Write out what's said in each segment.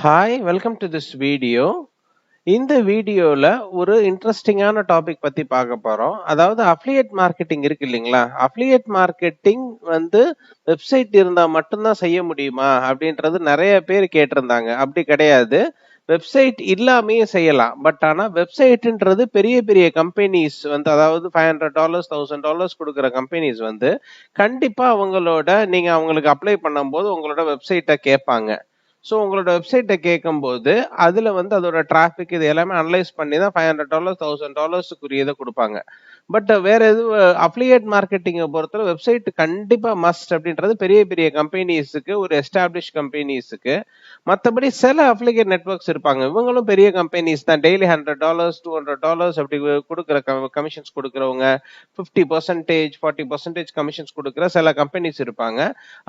Hi welcome to this video. இந்த வீடியோல ஒரு இன்ட்ரெஸ்டிங்கான டாபிக் பத்தி பார்க்க போறோம். அதாவது அஃபிலியேட் மார்க்கெட்டிங் இருக்கு இல்லைங்களா? அஃபிலியேட் மார்க்கெட்டிங் வந்து வெப்சைட் இருந்தா மட்டும்தான் செய்ய முடியுமா அப்படின்றது நிறைய பேர் கேட்டிருந்தாங்க. அப்படி கிடையாது. வெப்சைட் இல்லாமயே செய்யலாம். பட் ஆனா வெப்சைட்ன்றது பெரிய பெரிய கம்பெனிஸ் வந்து, அதாவது $500 $1000 கொடுக்குற கம்பெனிஸ் வந்து கண்டிப்பா நீங்க அவங்களுக்கு அப்ளை பண்ணும்போது உங்களோட வெப்சைட்டை கேட்பாங்க. ஸோ உங்களோட வெப்சைட்டை கேட்கும்போது அதுல வந்து அதோட டிராஃபிக் இது எல்லாமே அனலைஸ் பண்ணி தான் $500 $1000 கொடுப்பாங்க. பட் வேற எதுவும் அஃபிலியேட் மார்க்கெட்டிங்கை பொறுத்தவரை வெப்சைட் கண்டிப்பா மஸ்ட் அப்படின்றது பெரிய பெரிய கம்பெனிஸுக்கு, ஒரு எஸ்டாப்ளிஷ் கம்பெனிஸுக்கு. மற்றபடி சில அஃபிலியேட் நெட்வொர்க்ஸ் இருப்பாங்க, இவங்களும் பெரிய கம்பெனிஸ் தான். டெய்லி $100 $200 அப்படி கொடுக்குற கமிஷன்ஸ் கொடுக்குறவங்க, 50% 40% கமிஷன்ஸ் கொடுக்குற சில கம்பெனிஸ் இருப்பாங்க.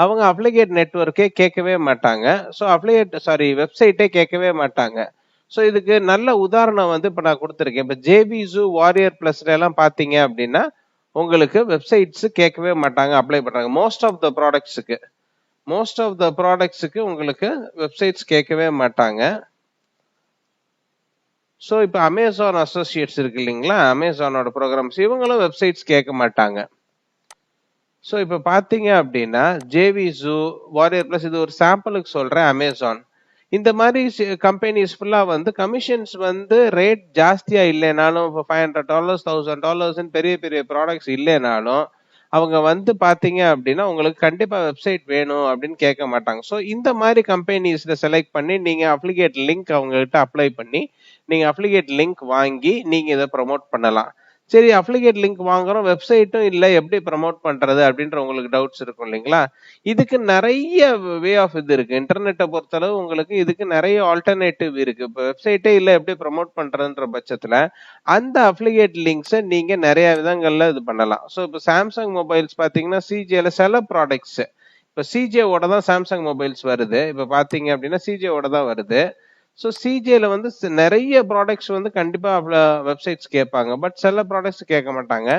அவங்க அஃபிலியேட் நெட்வொர்க்கே கேட்கவே மாட்டாங்க. ஸோ வெப்சைட்டே கேட்கவே மாட்டாங்க. ஸோ இதுக்கு நல்ல உதாரணம் வந்து இப்போ நான் கொடுத்துருக்கேன். இப்போ ஜேபிசு, வாரியர் பிளஸ்ல எல்லாம் பார்த்தீங்க அப்படின்னா உங்களுக்கு வெப்சைட்ஸ் கேட்கவே மாட்டாங்க, அப்ளை பண்றாங்க. மோஸ்ட் ஆஃப் த ப்ராடக்ட்ஸுக்கு உங்களுக்கு வெப்சைட்ஸ் கேட்கவே மாட்டாங்க. ஸோ இப்போ அமேசான் அசோசியேட்ஸ் இருக்கு இல்லைங்களா, அமேசானோட ப்ரோக்ராம்ஸ், இவங்களும் வெப்சைட்ஸ் கேட்க மாட்டாங்க. ஸோ இப்போ பார்த்தீங்க அப்படின்னா ஜேவிசு, வாரியர் பிளஸ், இது ஒரு சாம்பிளுக்கு சொல்றேன். அமேசான் இந்த மாதிரி கம்பெனிஸ் ஃபுல்லாக வந்து கமிஷன்ஸ் வந்து ரேட் ஜாஸ்தியா இல்லைனாலும், இப்போ $500 $1000 பெரிய பெரிய ப்ராடக்ட்ஸ் இல்லைனாலும் அவங்க வந்து பார்த்தீங்க அப்படின்னா உங்களுக்கு கண்டிப்பா வெப்சைட் வேணும் அப்படின்னு கேட்க மாட்டாங்க. ஸோ இந்த மாதிரி கம்பெனிஸ்ல செலக்ட் பண்ணி நீங்க அப்ளிகேட் லிங்க் அவங்க கிட்ட அப்ளை பண்ணி நீங்க அப்ளிகேட் லிங்க் வாங்கி நீங்க இதை ப்ரமோட் பண்ணலாம். சரி, அப்ளிகேட் லிங்க் வாங்குறோம், வெப்சைட்டும் இல்லை, எப்படி ப்ரமோட் பண்றது அப்படின்ற உங்களுக்கு டவுட்ஸ் இருக்கும் இல்லைங்களா? இதுக்கு நிறைய வே ஆஃப் இது இருக்கு. இன்டர்நெட்டை பொறுத்தளவு உங்களுக்கு இதுக்கு நிறைய ஆல்டர்னேட்டிவ் இருக்கு. இப்போ வெப்சைட்டே இல்லை, எப்படி ப்ரமோட் பண்றதுன்ற பட்சத்துல அந்த அப்ளிகேட் லிங்க்ஸை நீங்க நிறைய விதங்கள்ல இது பண்ணலாம். ஸோ இப்போ சாம்சங் மொபைல்ஸ் பார்த்தீங்கன்னா சிஜேல சில ப்ராடக்ட்ஸ், இப்போ சிஜேவோட தான் சாம்சங் மொபைல்ஸ் வருது. இப்போ பார்த்தீங்க அப்படின்னா சிஜேவோட தான் வருது. ஸோ சிஜேல வந்து நிறைய ப்ராடக்ட்ஸ் வந்து கண்டிப்பா வெப்சைட்ஸ் கேட்பாங்க, பட் சில ப்ராடக்ட்ஸ் கேட்க மாட்டாங்க.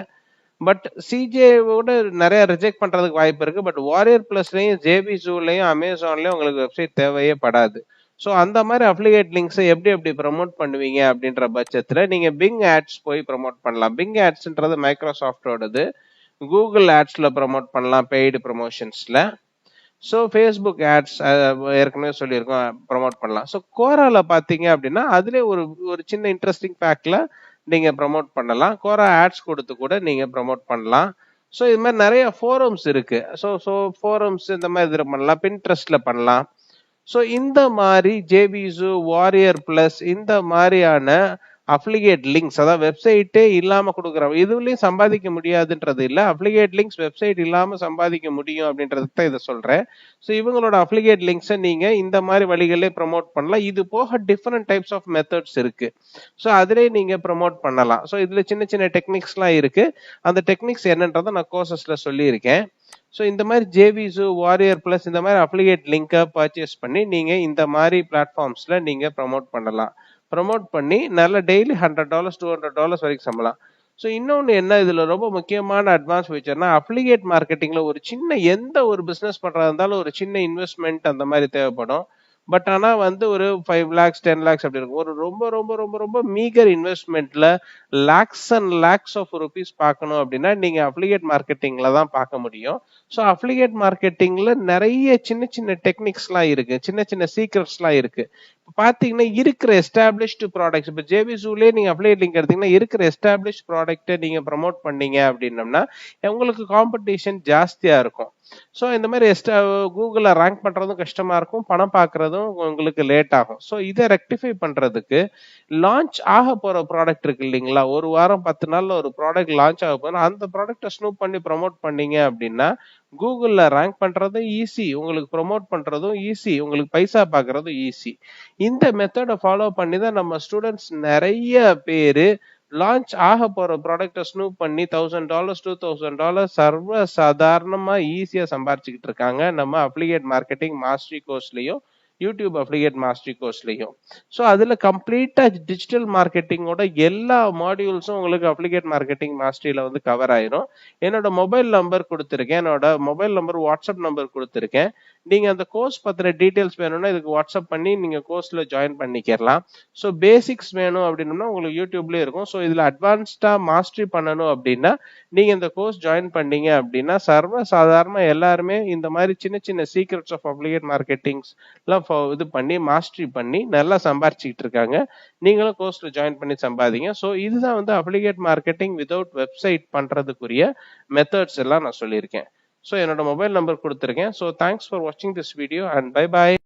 பட் சிஜேவோட நிறைய ரிஜெக்ட் பண்றதுக்கு வாய்ப்பு இருக்கு. பட் வாரியர் பிளஸ்லயும் ஜேபிசூலையும் அமேசான்லயும் உங்களுக்கு வெப்சைட் தேவையே படாது. ஸோ அந்த மாதிரி அப்ளிகேட் லிங்க்ஸை எப்படி ப்ரமோட் பண்ணுவீங்க அப்படின்ற பட்சத்துல நீங்க பிங் ஆட்ஸ் போய் ப்ரமோட் பண்ணலாம். பிங் ஆட்ஸ்ன்றது மைக்ரோசாஃப்டோடது. கூகுள் ஆட்ஸ்ல ப்ரமோட் பண்ணலாம், பெய்டு ப்ரமோஷன்ஸ்ல. ஸோ ஃபேஸ்புக் ஆட்ஸ் ஏற்கனவே சொல்லியிருக்கோம், ப்ரமோட் பண்ணலாம். ஸோ கோரால பார்த்தீங்க அப்படின்னா அதுலேயே ஒரு ஒரு சின்ன இன்ட்ரெஸ்டிங் ஃபேக்ட்ல நீங்க ப்ரமோட் பண்ணலாம். கோரா ஆட்ஸ் கொடுத்து கூட நீங்க ப்ரமோட் பண்ணலாம். ஸோ இது மாதிரி நிறைய ஃபோரம்ஸ் இருக்கு. ஸோ ஃபோரம்ஸ் இந்த மாதிரி இதில் பண்ணலாம், பின்ட்ரெஸ்ட்ல பண்ணலாம். ஸோ இந்த மாதிரி ஜேபிசு, வாரியர் பிளஸ் இந்த மாதிரியான அப்ளிகேட் லிங்க்ஸ், அதாவது வெப்சைட்டே இல்லாம கொடுக்குறோம், இதுலயும் சம்பாதிக்க முடியாதுன்றது இல்ல, அப்ளிகேட் லிங்க்ஸ் வெப்சைட் இல்லாம சம்பாதிக்க முடியும் அப்படின்றதுக்கு தான் இதை சொல்றேன். ஸோ இவங்களோட அப்ளிகேட் லிங்க்ஸை நீங்க இந்த மாதிரி வழிகளே ப்ரமோட் பண்ணலாம். இது போக டிஃப்ரெண்ட் டைப்ஸ் ஆஃப் மெத்தட்ஸ் இருக்கு. ஸோ அதிலே நீங்க ப்ரமோட் பண்ணலாம். ஸோ இதுல சின்ன சின்ன டெக்னிக்ஸ்லாம் இருக்கு. அந்த டெக்னிக்ஸ் என்னன்றதை நான் கோர்சஸ்ல சொல்லியிருக்கேன். ஸோ இந்த மாதிரி ஜேவிசு, வாரியர் பிளஸ் இந்த மாதிரி அப்ளிகேட் லிங்கை பர்ச்சேஸ் பண்ணி நீங்க இந்த மாதிரி பிளாட்ஃபார்ம்ஸ்ல நீங்க ப்ரமோட் பண்ணலாம். ப்ரமோட் பண்ணி நல்ல டெய்லி $100 $200 வரைக்கும் சம்பளம். ஸோ இன்னொன்று என்ன இதுல ரொம்ப முக்கியமான அட்வான்ஸ் ஃபீச்சர்னா, அப்ளிகேட் மார்க்கெட்டிங்ல ஒரு சின்ன எந்த ஒரு பிசினஸ் பண்றதா இருந்தாலும் ஒரு சின்ன இன்வெஸ்ட்மெண்ட் அந்த மாதிரி தேவைப்படும். பட் ஆனா வந்து ஒரு 5 lakhs 10 lakhs அப்படி இருக்கும். ஒரு ரொம்ப ரொம்ப ரொம்ப ரொம்ப மீகர் இன்வெஸ்ட்மெண்ட்ல lakhs and lakhs of rupees பார்க்கணும் அப்படின்னா நீங்க அப்ளிகேட் மார்க்கெட்டிங்ல தான் பார்க்க முடியும். ஸோ அப்ளிகேட் மார்க்கெட்டிங்ல நிறைய சின்ன சின்ன டெக்னிக்ஸ்லாம் இருக்கு, சின்ன சின்ன சீக்ரெட்ஸ்லாம் இருக்கு. இப்போ பார்த்தீங்கன்னா இருக்கிற எஸ்டாப்ளிஷ்டு ப்ராடக்ட்ஸ், இப்போ ஜேபிசூலே நீங்க அப்ளிகேட் லிங்க் எடுத்தீங்கன்னா இருக்கிற எஸ்டாப்ளிஷ் ப்ராடக்ட்டை நீங்க ப்ரமோட் பண்ணீங்க அப்படின்னம்னா உங்களுக்கு காம்படிஷன் ஜாஸ்தியா இருக்கும். ஸோ இந்த மாதிரி கூகுளில் ரேங்க் பண்றதும் கஷ்டமா இருக்கும், பணம் பார்க்கறதும் உங்களுக்கு லேட் ஆகும். ஸோ இதை ரெக்டிஃபை பண்றதுக்கு லான்ச் ஆக போற ப்ராடக்ட் இருக்கு இல்லைங்களா, ஒரு வாரம் 10 நாள்ல ஒரு ப்ராடக்ட் லான்ச் ஆக போதும், அந்த ப்ராடக்ட்டை ஸ்னூப் பண்ணி ப்ரமோட் பண்ணீங்க அப்படின்னா கூகுளில் ரேங்க் பண்றதும் ஈஸி, உங்களுக்கு ப்ரமோட் பண்றதும் ஈஸி, உங்களுக்கு பைசா பார்க்கறதும் ஈஸி. இந்த மெத்தடை ஃபாலோ பண்ணி தான் நம்ம ஸ்டூடெண்ட்ஸ் நிறைய பேரு லான்ச் ஆக போற ப்ராடக்ட்டை ஸ்னூப் பண்ணி $1000 $2000 சர்வ சாதாரணமா ஈஸியா சம்பாரிச்சுக்கிட்டு இருக்காங்க நம்ம அப்ளிகேட் மார்க்கெட்டிங் மாஸ்டரி கோர்ஸ்லயும் யூடியூப் அஃபிலியேட் மாஸ்டரி கோர்ஸ்லயும். ஸோ அதுல கம்ப்ளீட்டா டிஜிட்டல் மார்க்கெட்டிங்கோட எல்லா மாடியூல்ஸும் உங்களுக்கு அஃபிலியேட் மார்க்கெட்டிங் மாஸ்டரியில வந்து கவர் ஆயிரும். என்னோட மொபைல் நம்பர் கொடுத்துருக்கேன், என்னோட மொபைல் நம்பர் வாட்ஸ்அப் நம்பர் கொடுத்துருக்கேன். நீங்க அந்த கோர்ஸ் பத்தின டீடைல்ஸ் வேணும்னா இதுக்கு வாட்ஸ்அப் பண்ணி நீங்க கோர்ஸ்ல ஜாயின் பண்ணிக்கலாம். ஸோ பேசிக்ஸ் வேணும் அப்படின்னா உங்களுக்கு யூடியூப்லயே இருக்கும். ஸோ இதுல அட்வான்ஸ்டா மாஸ்டரி பண்ணணும் அப்படின்னா நீங்க இந்த கோர்ஸ் ஜாயின் பண்ணீங்க அப்படின்னா சர்வ சாதாரண எல்லாருமே இந்த மாதிரி சின்ன சின்ன சீக்ரெட்ஸ் ஆஃப் அஃபிலியேட் மார்க்கெட்டிங்ஸ் எல்லாம் இது பண்ணி மாஸ்டரி பண்ணி நல்லா சம்பாரிச்சுக்கிட்டு இருக்காங்க. நீங்களும் கோர்ஸ்ல ஜாயின் பண்ணி சம்பாதிங்க. ஸோ இதுதான் வந்து அஃபிலியேட் மார்க்கெட்டிங் வித்வுட் வெப்சைட் பண்றதுக்குரிய மெத்தட்ஸ் எல்லாம் நான் சொல்லியிருக்கேன். ஸோ என்னோட மொபைல் நம்பர் கொடுத்துருக்கேன். ஸோ தேங்க்ஸ் ஃபார் வாட்சிங் this video and bye bye.